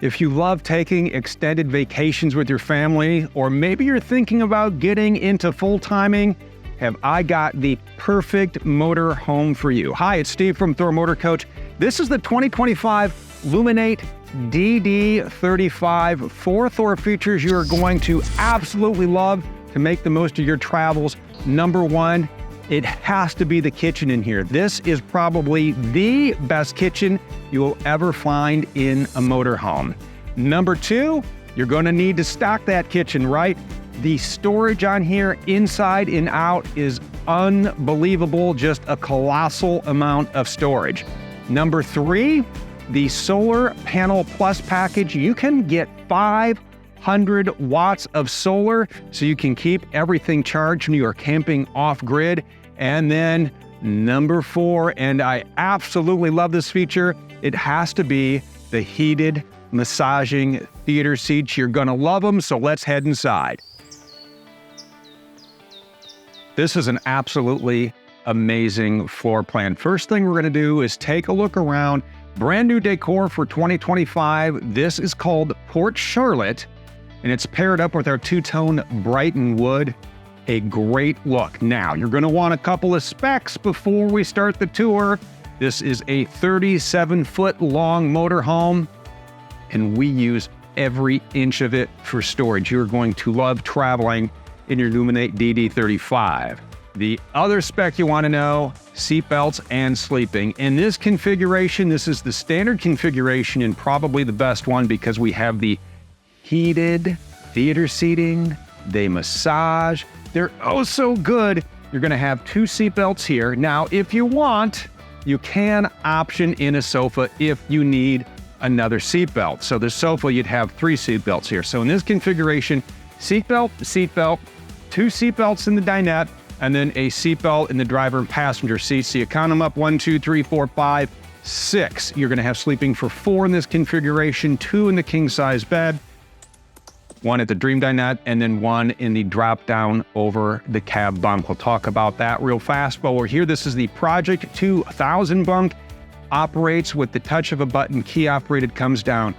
If you love taking extended vacations with your family, or maybe you're thinking about getting into full timing, have I got the perfect motor home for you. Hi, it's Steve from Thor Motor Coach. This is the 2025 Luminate DD35. 4 Thor features you are going to absolutely love to make the most of your travels. Number 1, it has to be the kitchen in here. This is probably the best kitchen you will ever find in a motorhome. Number 2, you're going to need to stock that kitchen, right? The storage on here, inside and out, is unbelievable. Just a colossal amount of storage. Number 3, the Solar Panel Plus package. You can get 500 watts of solar, so you can keep everything charged when you are camping off-grid. And then number 4, and I absolutely love this feature, it has to be the heated massaging theater seats. You're gonna love them, so let's head inside. This is an absolutely amazing floor plan. First thing we're gonna do is take a look around. Brand new decor for 2025. This is called Port Charlotte, and it's paired up with our two-tone Brighton wood. A great look. Now, you're gonna want a couple of specs before we start the tour. This is a 37-foot long motorhome, and we use every inch of it for storage. You're going to love traveling in your Luminate DD35. The other spec you want to know, seatbelts and sleeping. In this configuration, this is the standard configuration and probably the best one because we have the heated theater seating. They massage. They're oh so good. You're going to have 2 seatbelts here. Now, if you want, you can option in a sofa if you need another seatbelt. So the sofa, you'd have 3 seatbelts here. So in this configuration, seatbelt, seatbelt, 2 seatbelts in the dinette, and then a seatbelt in the driver and passenger seat. So you count them up, 1, 2, 3, 4, 5, 6. You're gonna have sleeping for 4 in this configuration, 2 in the king-size bed, 1 at the Dream Dinette, and then 1 in the drop-down over the cab bunk. We'll talk about that real fast. But we're here, this is the Project 2000 bunk. Operates with the touch of a button, key operated, comes down.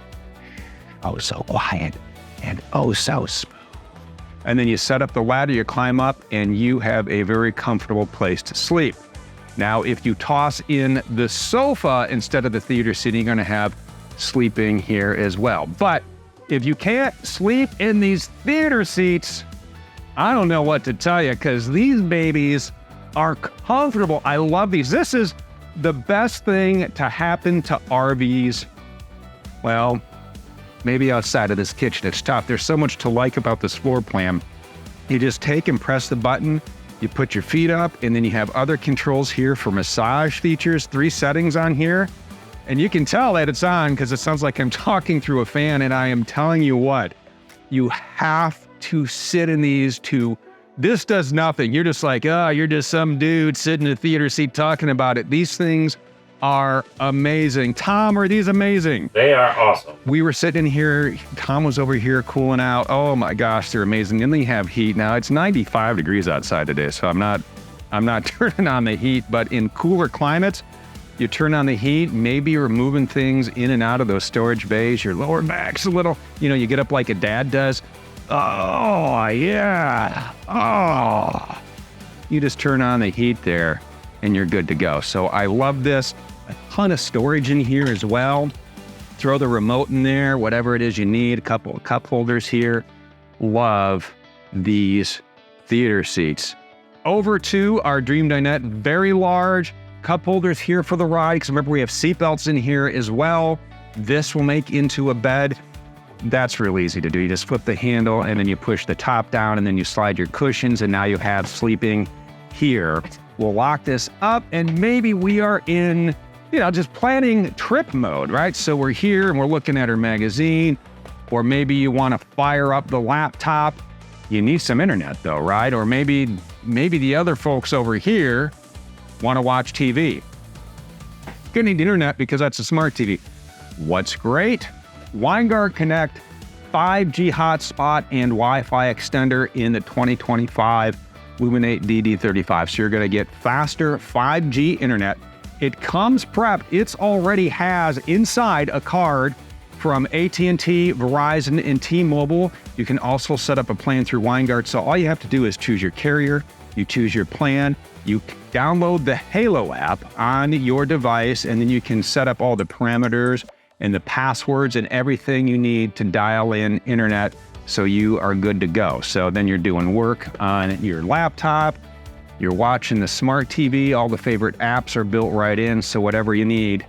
Oh, so quiet and oh, so smooth. And then you set up the ladder, you climb up, and you have a very comfortable place to sleep. Now, if you toss in the sofa instead of the theater seating, you're gonna have sleeping here as well. But if you can't sleep in these theater seats, I don't know what to tell you, because these babies are comfortable. I love these. This is the best thing to happen to RVs. Well, maybe outside of this kitchen, it's tough. There's so much to like about this floor plan. You just take and press the button, you put your feet up, and then you have other controls here for massage features, 3 settings on here. And you can tell that it's on because it sounds like I'm talking through a fan, and I am telling you what, you have to sit in these to, this does nothing. You're just like, oh, you're just some dude sitting in a theater seat talking about it. These things are amazing. Tom, are these amazing? They are awesome. We were sitting in here, Tom was over here cooling out. Oh my gosh, they're amazing. And they have heat. Now it's 95 degrees outside today, so I'm not turning on the heat, but in cooler climates, you turn on the heat, maybe you're moving things in and out of those storage bays, your lower back's a little, you get up like a dad does. Oh, yeah. Oh. You just turn on the heat there and you're good to go. So I love this. A ton of storage in here as well. Throw the remote in there, whatever it is you need. A couple of cup holders here. Love these theater seats. Over to our Dream Dinette, very large. Cup holders here for the ride, because remember we have seatbelts in here as well. This will make into a bed. That's real easy to do. You just flip the handle and then you push the top down and then you slide your cushions and now you have sleeping here. We'll lock this up and maybe we are in, just planning trip mode, right? So we're here and we're looking at our magazine, or maybe you want to fire up the laptop. You need some internet though, right? Or maybe the other folks over here want to watch TV. Gonna need internet because that's a smart TV. What's great? WineGuard Connect 5G hotspot and Wi-Fi extender in the 2025 Luminate DD35. So you're gonna get faster 5G internet. It comes prepped. It already has inside a card from AT&T, Verizon, and T-Mobile. You can also set up a plan through WineGuard. So all you have to do is choose your carrier, you choose your plan, you download the Halo app on your device, and then you can set up all the parameters and the passwords and everything you need to dial in internet, so you are good to go. So then you're doing work on your laptop, you're watching the smart TV, all the favorite apps are built right in, so whatever you need,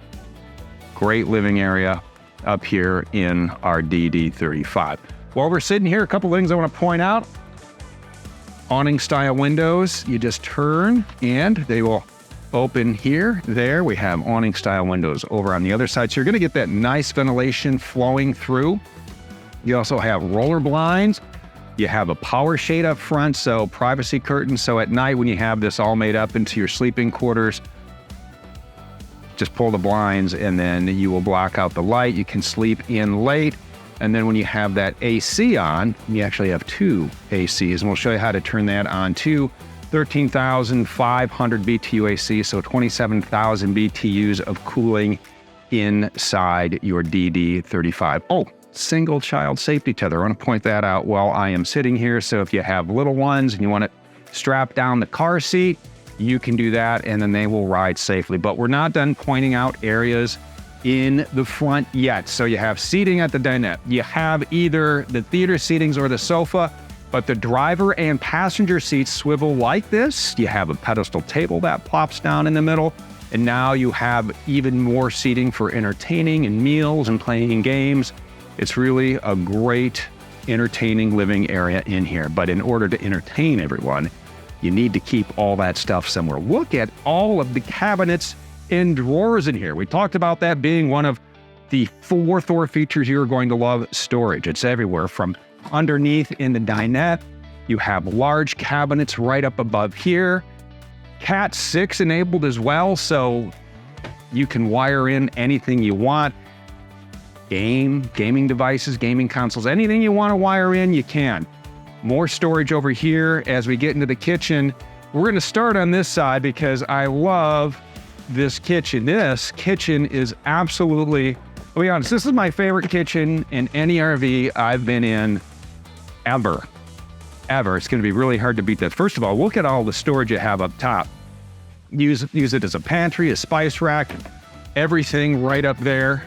great living area up here in our DD35. While we're sitting here, a couple things I want to point out. Awning style windows, you just turn and they will open here. There we have awning style windows over on the other side. So you're gonna get that nice ventilation flowing through. You also have roller blinds. You have a power shade up front, so privacy curtains. So at night when you have this all made up into your sleeping quarters, just pull the blinds and then you will block out the light. You can sleep in late. And then when you have that AC on, you actually have two ACs, and we'll show you how to turn that on too. 13,500 BTU AC, so 27,000 BTUs of cooling inside your DD35. Oh, single child safety tether. I want to point that out while I am sitting here. So if you have little ones and you want to strap down the car seat, you can do that and then they will ride safely. But we're not done pointing out areas in the front yet. So you have seating at the dinette. You have either the theater seatings or the sofa, but the driver and passenger seats swivel like this. You have a pedestal table that plops down in the middle. And now you have even more seating for entertaining and meals and playing games. It's really a great entertaining living area in here. But in order to entertain everyone, you need to keep all that stuff somewhere. Look at all of the cabinets and drawers in here. We talked about that being one of the 4 Thor features you're going to love. Storage. It's everywhere from underneath in the dinette. You have large cabinets right up above here. Cat 6 enabled as well, so you can wire in anything you want. Gaming devices, gaming consoles, anything you want to wire in, you can. More storage over here as we get into the kitchen. We're going to start on this side because I love this kitchen. This kitchen is absolutely, I'll be honest, this is my favorite kitchen in any RV I've been in ever. It's going to be really hard to beat that. First of all, look at all the storage you have up top. Use it as a pantry, a spice rack, everything right up there.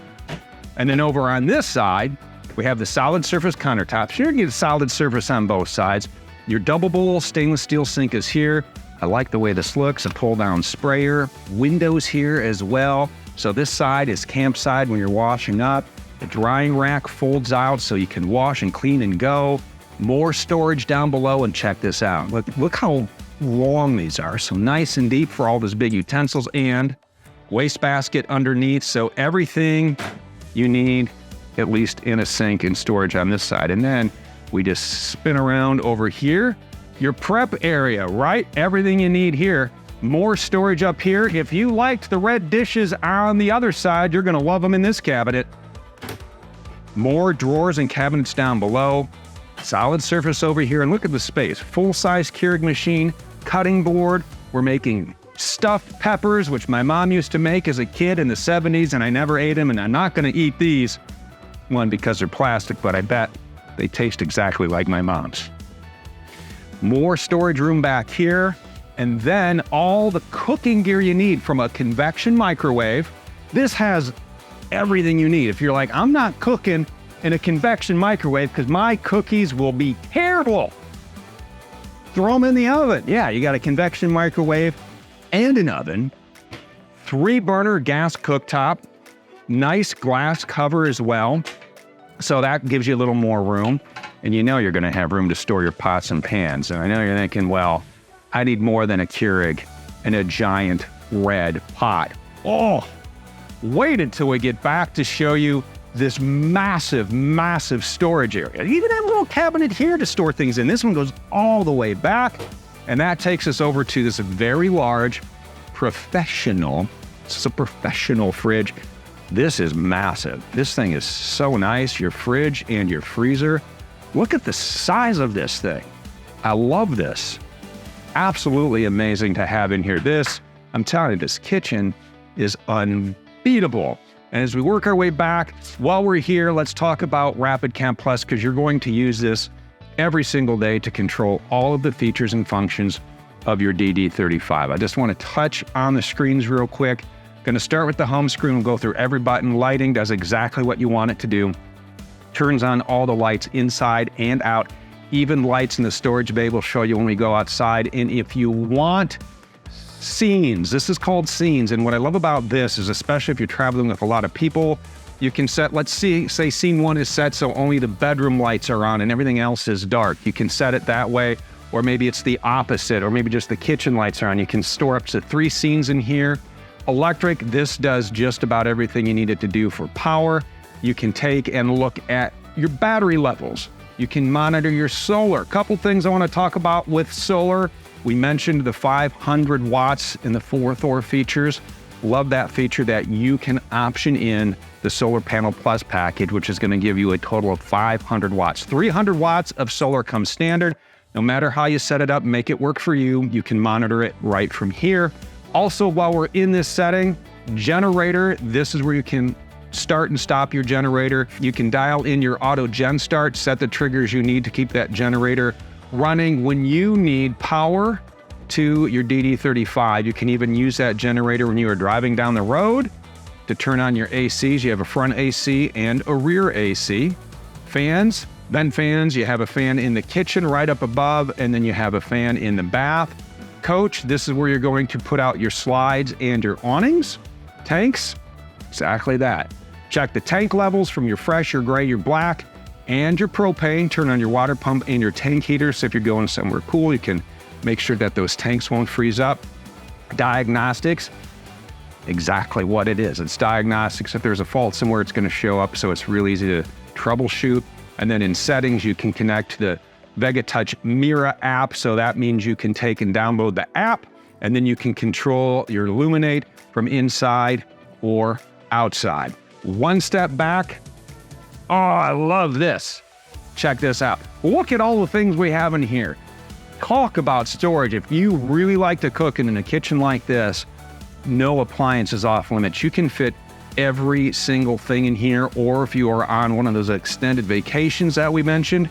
And then over on this side, we have the solid surface countertops. You're going to get a solid surface on both sides. Your double bowl stainless steel sink is here. I like the way this looks, a pull-down sprayer. Windows here as well. So this side is campside when you're washing up. The drying rack folds out so you can wash and clean and go. More storage down below, and check this out. Look how long these are. So nice and deep for all those big utensils, and wastebasket underneath. So everything you need, at least in a sink and storage on this side. And then we just spin around over here. Your prep area, right? Everything you need here. More storage up here. If you liked the red dishes on the other side, you're gonna love them in this cabinet. More drawers and cabinets down below. Solid surface over here, and look at the space. Full-size Keurig machine, cutting board. We're making stuffed peppers, which my mom used to make as a kid in the 70s, and I never ate them, and I'm not gonna eat these. One, because they're plastic, but I bet they taste exactly like my mom's. More storage room back here, and then all the cooking gear you need, from a convection microwave. This has everything you need. If you're like, I'm not cooking in a convection microwave because my cookies will be terrible, throw them in the oven. Yeah, you got a convection microwave and an oven. 3-burner gas cooktop, nice glass cover as well. So that gives you a little more room. And you know you're going to have room to store your pots and pans. And I know you're thinking, well, I need more than a Keurig and a giant red pot. Oh, wait until we get back to show you this massive, massive storage area. You even have a little cabinet here to store things in. This one goes all the way back. And that takes us over to this very large professional, it's a professional fridge. This is massive. This thing is so nice. Your fridge and your freezer. Look at the size of this thing. I love this. Absolutely amazing to have in here. This, I'm telling you, this kitchen is unbeatable. And as we work our way back, while we're here, let's talk about Rapid Cam Plus, because you're going to use this every single day to control all of the features and functions of your DD35. I just want to touch on the screens real quick. Going to start with the home screen. We'll go through every button. Lighting does exactly what you want it to do. Turns on all the lights inside and out. Even lights in the storage bay will show you when we go outside. And if you want scenes, this is called scenes. And what I love about this is, especially if you're traveling with a lot of people, you can set, let's say scene 1 is set so only the bedroom lights are on and everything else is dark. You can set it that way, or maybe it's the opposite, or maybe just the kitchen lights are on. You can store up to 3 scenes in here. Electric, this does just about everything you need it to do for power. You can take and look at your battery levels. You can monitor your solar. Couple things I want to talk about with solar. We mentioned the 500 watts in the 4 Thor features. Love that feature that you can option in the Solar Panel Plus package, which is going to give you a total of 500 watts. 300 watts of solar comes standard. No matter how you set it up, make it work for you. You can monitor it right from here. Also, while we're in this setting, generator, this is where you can start and stop your generator. You can dial in your auto gen start, set the triggers you need to keep that generator running when you need power to your DD35. You can even use that generator when you are driving down the road to turn on your ACs. You have a front AC and a rear AC. Fans, vent fans, you have a fan in the kitchen right up above, and then you have a fan in the bath. Coach, this is where you're going to put out your slides and your awnings. Tanks, exactly that. Check the tank levels from your fresh, your gray, your black, and your propane. Turn on your water pump and your tank heater, so if you're going somewhere cool, you can make sure that those tanks won't freeze up. Diagnostics, exactly what it is. It's diagnostics. If there's a fault somewhere, it's going to show up, so it's real easy to troubleshoot. And then in settings, you can connect to the VegaTouch Mira app, so that means you can take and download the app, and then you can control your Luminate from inside or outside. One step back. Oh, I love this. Check this out. Look at all the things we have in here. Talk about storage. If you really like to cook in a kitchen like this, no appliance is off limits. You can fit every single thing in here, or if you are on one of those extended vacations that we mentioned,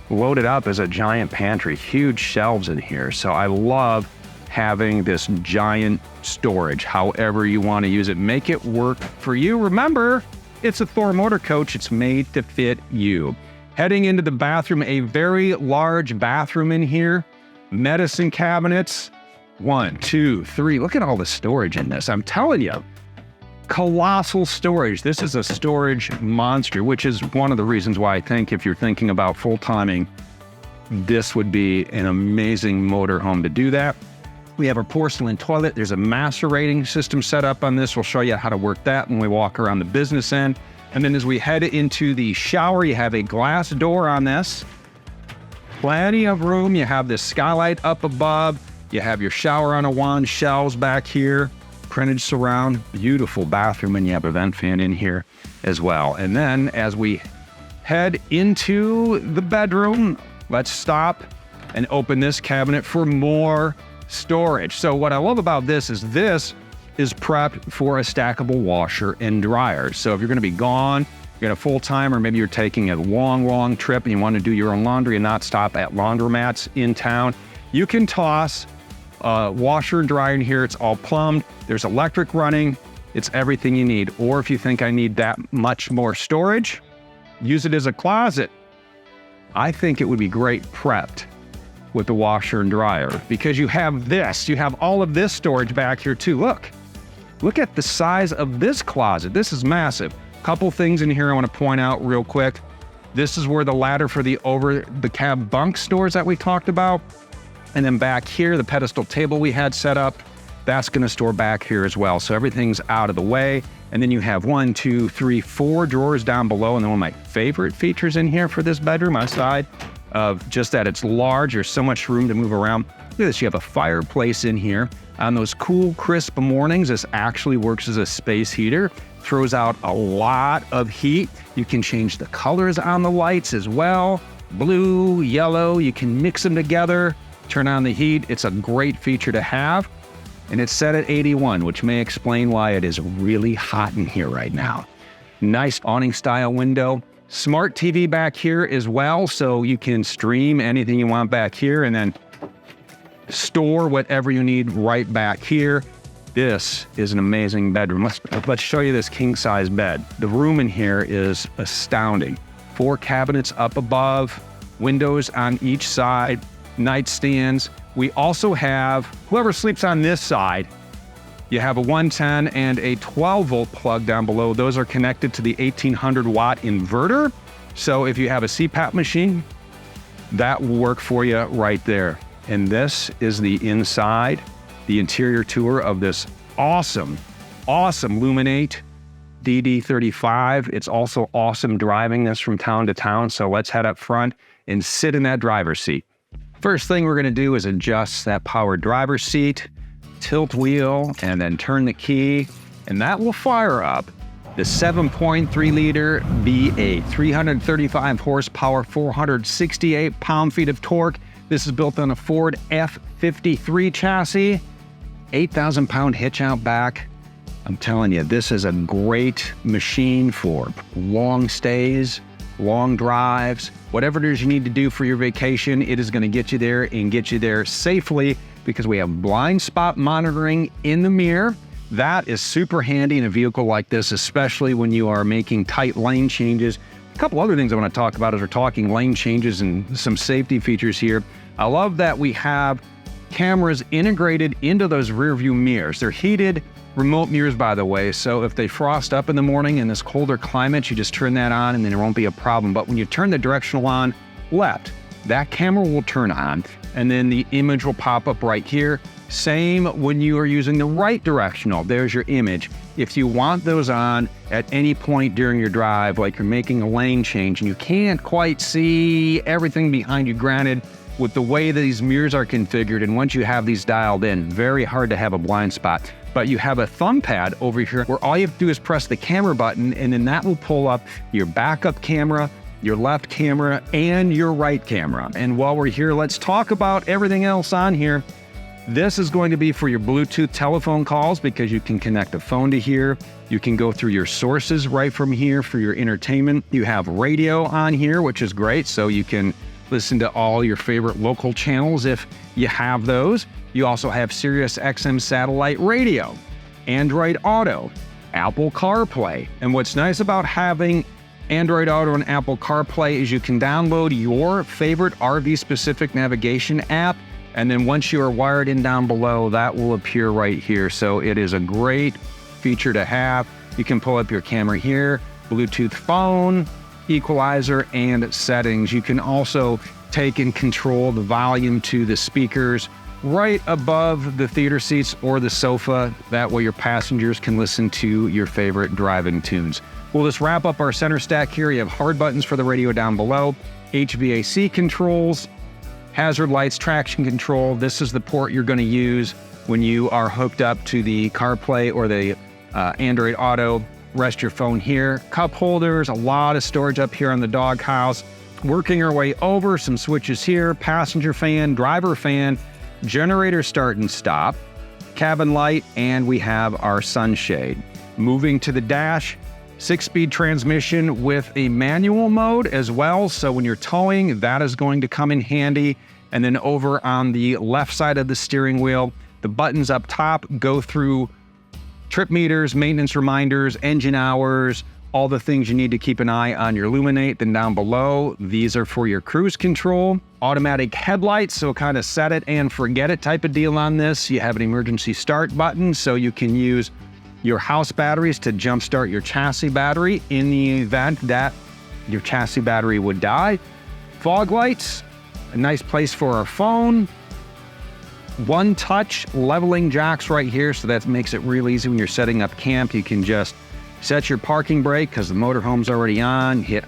load it up as a giant pantry. Huge shelves in here. So I love having this giant storage, however you want to use it. Make it work for you. Remember, it's a Thor Motor Coach. It's made to fit you. Heading into the bathroom, a very large bathroom in here. Medicine cabinets, 1, 2, 3. Look at all the storage in this. I'm telling you, colossal storage. This is a storage monster, which is one of the reasons why I think if you're thinking about full-timing, this would be an amazing motorhome to do that. We have our porcelain toilet. There's a macerating system set up on this. We'll show you how to work that when we walk around the business end. And then as we head into the shower, you have a glass door on this. Plenty of room. You have this skylight up above. You have your shower on a wand, shelves back here, printed surround, beautiful bathroom, and you have a vent fan in here as well. And then as we head into the bedroom, let's stop and open this cabinet for more storage. So what I love about this is prepped for a stackable washer and dryer. So if you're going to be gone, you're going to full-time, or maybe you're taking a long trip and you want to do your own laundry and not stop at laundromats in town, you can toss washer and dryer in here. It's all plumbed. There's electric running. It's everything you need. Or if you think I need that much more storage, use it as a closet. I think it would be great prepped with the washer and dryer, because you have this. You have all of this storage back here too. Look at the size of this closet. This is massive. Couple things in here I want to point out real quick. This is where the ladder for the over the cab bunk stores that we talked about. And then back here, the pedestal table we had set up, that's going to store back here as well. So everything's out of the way. And then you have 1, 2, 3, 4 drawers down below. And then one of my favorite features in here for this bedroom, aside of just that it's large, there's so much room to move around. Look at this, you have a fireplace in here. On those cool, crisp mornings, this actually works as a space heater. Throws out a lot of heat. You can change the colors on the lights as well. Blue, yellow, you can mix them together, turn on the heat. It's a great feature to have. and it's set at 81, which may explain why it is really hot in here right now. Nice awning style window. Smart TV back here as well, so you can stream anything you want back here and then store whatever you need right back here. This is an amazing bedroom. Let's show you this king size bed. The room in here is astounding. 4 cabinets up above, windows on each side, nightstands. We also have, whoever sleeps on this side, you have a 110 and a 12 volt plug down below. Those are connected to the 1800 watt inverter. So if you have a CPAP machine, that will work for you right there. And this is the inside, the interior tour of this awesome Luminate DD35. It's also awesome driving this from town to town. So let's head up front and sit in that driver's seat. First thing we're gonna do is adjust that power driver's seat, tilt wheel, and then turn the key, and that will fire up the 7.3 liter V8, 335 horsepower, 468 pound-feet of torque. This is built on a Ford F53 chassis, 8,000 pound hitch out back. I'm telling you, this is a great machine for long stays, long drives, whatever it is you need to do for your vacation. It is gonna get you there and get you there safely because we have blind spot monitoring in the mirror. That is super handy in a vehicle like this, especially when you are making tight lane changes. A couple other things I want to talk about as we're talking lane changes and some safety features here. I love that we have cameras integrated into those rear view mirrors. They're heated remote mirrors, by the way, so if they frost up in the morning in this colder climate, you just turn that on and then it won't be a problem. But when you turn the directional on left, that camera will turn on and then the image will pop up right here. Same when you are using the right directional, there's your image. If you want those on at any point during your drive, like you're making a lane change and you can't quite see everything behind you, granted, with the way these mirrors are configured, and once you have these dialed in, very hard to have a blind spot. But you have a thumb pad over here where all you have to do is press the camera button, and then that will pull up your backup camera, your left camera, and your right camera. And while we're here, let's talk about everything else on here. This is going to be for your Bluetooth telephone calls because you can connect a phone to here. You can go through your sources right from here for your entertainment. You have radio on here, which is great, so you can listen to all your favorite local channels if you have those. You also have Sirius XM satellite radio, Android Auto, Apple CarPlay. And what's nice about having Android Auto and Apple CarPlay is you can download your favorite RV-specific navigation app, and then once you are wired in down below, that will appear right here. So it is a great feature to have. You can pull up your camera here, Bluetooth phone, equalizer, and settings. You can also take and control the volume to the speakers right above the theater seats or the sofa. That way your passengers can listen to your favorite driving tunes. We'll just wrap up our center stack here. You have hard buttons for the radio down below, HVAC controls, hazard lights, traction control. This is the port you're going to use when you are hooked up to the CarPlay or the Android Auto. Rest your phone here. Cup holders, a lot of storage up here on the doghouse. Working our way over, some switches here, passenger fan, driver fan, generator start and stop, cabin light, and we have our sunshade. Moving to the dash, 6-speed transmission with a manual mode as well. So when you're towing, that is going to come in handy. And then over on the left side of the steering wheel, the buttons up top go through trip meters, maintenance reminders, engine hours, all the things you need to keep an eye on your Luminate. Then down below, these are for your cruise control, automatic headlights, so kind of set it and forget it type of deal on this. You have an emergency start button, so you can use your house batteries to jumpstart your chassis battery in the event that your chassis battery would die. Fog lights, a nice place for our phone. One touch leveling jacks right here, so that makes it real easy when you're setting up camp. You can just set your parking brake because the motorhome's already on and hit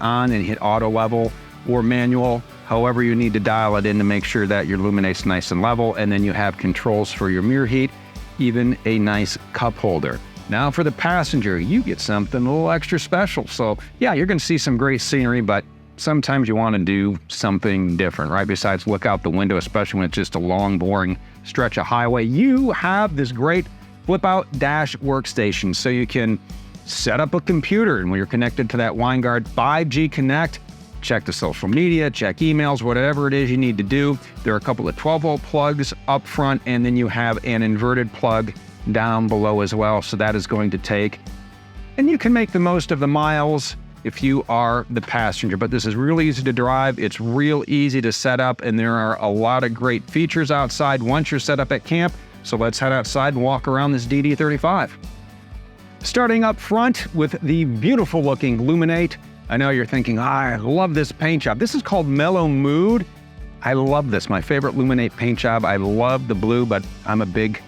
auto level or manual, however you need to dial it in to make sure that your Luminate's nice and level. And then you have controls for your mirror heat, even a nice cup holder. Now for the passenger, you get something a little extra special. So yeah, you're gonna see some great scenery, but sometimes you want to do something different, right? Besides look out the window, especially when it's just a long, boring stretch of highway. You have this great flip-out dash workstation, so you can set up a computer, and when you're connected to that Winegard 5G Connect, check the social media, check emails, whatever it is you need to do. There are a couple of 12-volt plugs up front, and then you have an inverted plug down below as well, so that is going to take, and you can make the most of the miles if you are the passenger. But this is real easy to drive, it's real easy to set up, and there are a lot of great features outside once you're set up at camp. So let's head outside and walk around this DD35. Starting up front with the beautiful looking Luminate. I know you're thinking, I love this paint job. This is called Mellow Mood. I love this, my favorite Luminate paint job. I love the blue, but I'm a big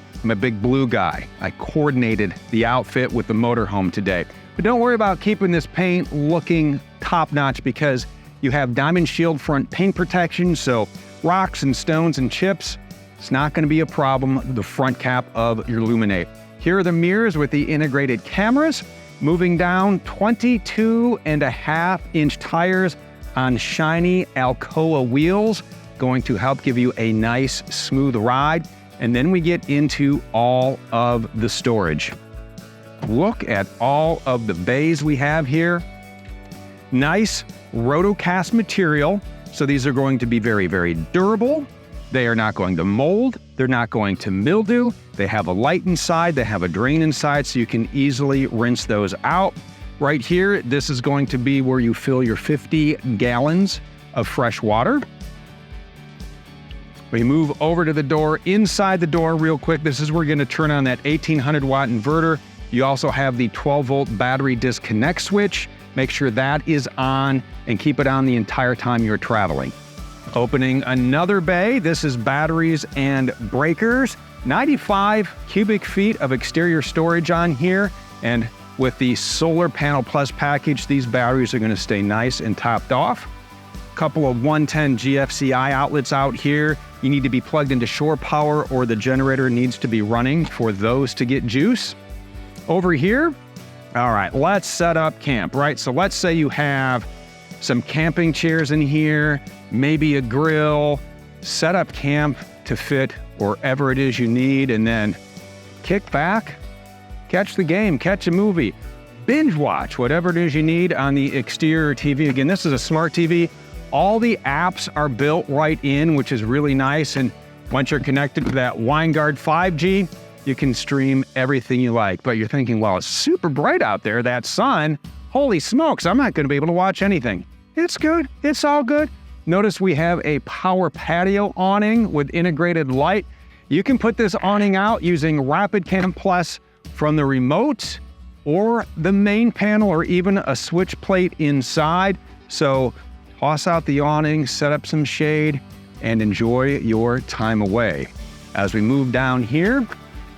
blue guy. I coordinated the outfit with the Motorhome today. But don't worry about keeping this paint looking top-notch, because you have Diamond Shield front paint protection, so rocks and stones and chips, it's not going to be a problem with the front cap of your Luminate. Here are the mirrors with the integrated cameras. Moving down, 22.5-inch tires on shiny Alcoa wheels, going to help give you a nice, smooth ride. And then we get into all of the storage. Look at all of the bays we have here. Nice rotocast material. So these are going to be very, very durable. They are not going to mold. They're not going to mildew. They have a light inside. They have a drain inside, so you can easily rinse those out. Right here, this is going to be where you fill your 50 gallons of fresh water. We move over to the door. Inside the door real quick, this is where you're going to turn on that 1800 watt inverter. You also have the 12-volt battery disconnect switch. Make sure that is on and keep it on the entire time you're traveling. Opening another bay, this is batteries and breakers. 95 cubic feet of exterior storage on here, and with the Solar Panel Plus package, these batteries are going to stay nice and topped off. Couple of 110 GFCI outlets out here. You need to be plugged into shore power, or the generator needs to be running for those to get juice. Over here, all right, let's set up camp, right? So let's say you have some camping chairs in here, maybe a grill. Set up camp to fit wherever it is you need, and then kick back, catch the game, catch a movie, binge watch whatever it is you need on the exterior TV. Again, this is a smart TV. All the apps are built right in, which is really nice. And once you're connected to that Winegard 5G, you can stream everything you like. But you're thinking, well, it's super bright out there, that sun. Holy smokes, I'm not going to be able to watch anything. It's good. It's all good. Notice we have a power patio awning with integrated light. You can put this awning out using Rapid Cam Plus from the remote or the main panel, or even a switch plate inside. So toss out the awning, set up some shade, and enjoy your time away. As we move down here,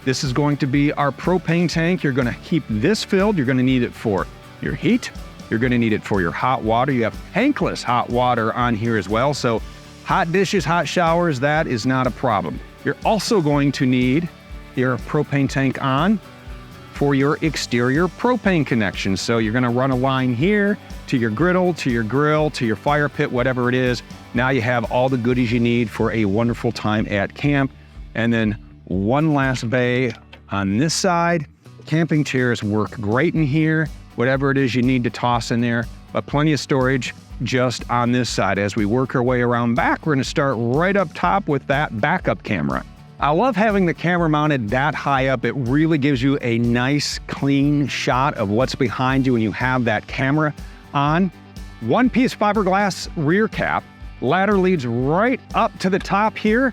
this is going to be our propane tank. You're going to keep this filled. You're going to need it for your heat. You're going to need it for your hot water. You have tankless hot water on here as well. So hot dishes, hot showers, that is not a problem. You're also going to need your propane tank on for your exterior propane connection. So you're going to run a line here to your griddle, to your grill, to your fire pit, whatever it is. Now you have all the goodies you need for a wonderful time at camp. And then one last bay on this side. Camping chairs work great in here. Whatever it is you need to toss in there, but plenty of storage just on this side. As we work our way around back, we're going to start right up top with that backup camera. I love having the camera mounted that high up. It really gives you a nice, clean shot of what's behind you when you have that camera on. One-piece fiberglass rear cap. Ladder leads right up to the top here.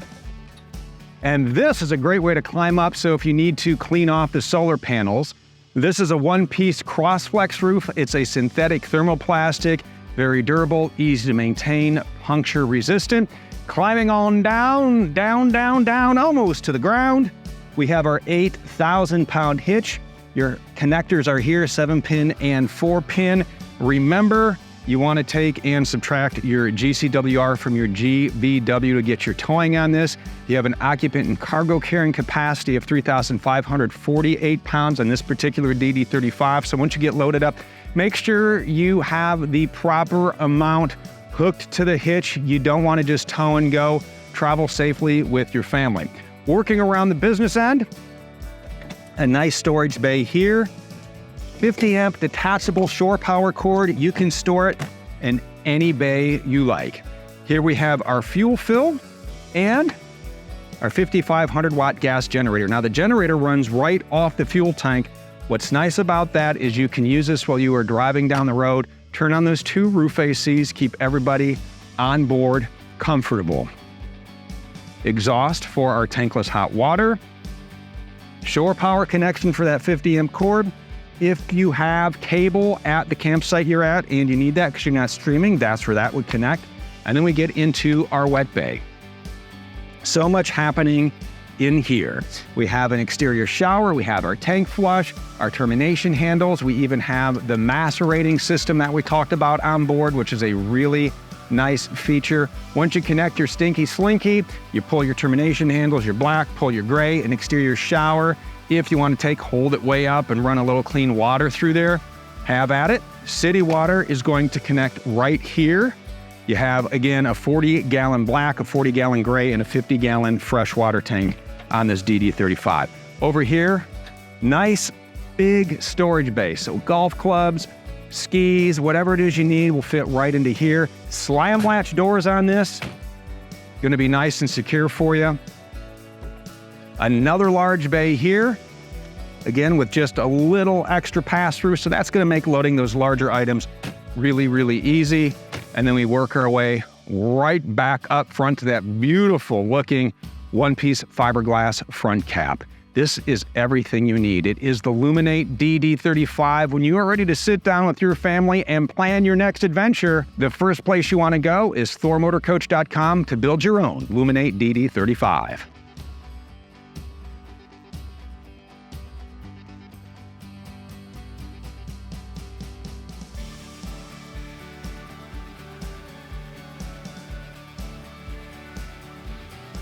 And this is a great way to climb up, so if you need to clean off the solar panels. This is a one-piece cross-flex roof. It's a synthetic thermoplastic, very durable, easy to maintain, puncture resistant. Climbing on down, almost to the ground. We have our 8,000-pound hitch. Your connectors are here, 7-pin and 4-pin. Remember, you want to take and subtract your GCWR from your GVW to get your towing on this. You have an occupant and cargo carrying capacity of 3,548 pounds on this particular DD35. So once you get loaded up, Make sure you have the proper amount hooked to the hitch. You don't want to just tow and go. Travel safely with your family. Working around the business end, a nice storage bay here. 50 amp detachable shore power cord. You can store it in any bay you like. Here we have our fuel fill and our 5,500 watt gas generator. Now the generator runs right off the fuel tank. What's nice about that is you can use this while you are driving down the road, turn on those 2 roof ACs, keep everybody on board comfortable. Exhaust for our tankless hot water. Shore power connection for that 50 amp cord. If you have cable at the campsite you're at and you need that because you're not streaming, that's where that would connect. And then we get into our wet bay. So much happening in here. We have an exterior shower, we have our tank flush, our termination handles, we even have the macerating system that we talked about on board, which is a really nice feature. Once you connect your Stinky Slinky, you pull your termination handles, your black, pull your gray, an exterior shower. If you want to hold it way up and run a little clean water through there, have at it. City water is going to connect right here. You have, again, a 40-gallon black, a 40-gallon gray, and a 50-gallon freshwater tank on this DD35. Over here, nice big storage bay. So golf clubs, skis, whatever it is you need will fit right into here. Slam latch doors on this. Gonna be nice and secure for you. Another large bay here. Again, with just a little extra pass-through, so that's gonna make loading those larger items really, really easy. And then we work our way right back up front to that beautiful looking one-piece fiberglass front cap. This is everything you need. It is the Luminate DD35. When you are ready to sit down with your family and plan your next adventure, the first place you want to go is thormotorcoach.com to build your own Luminate DD35.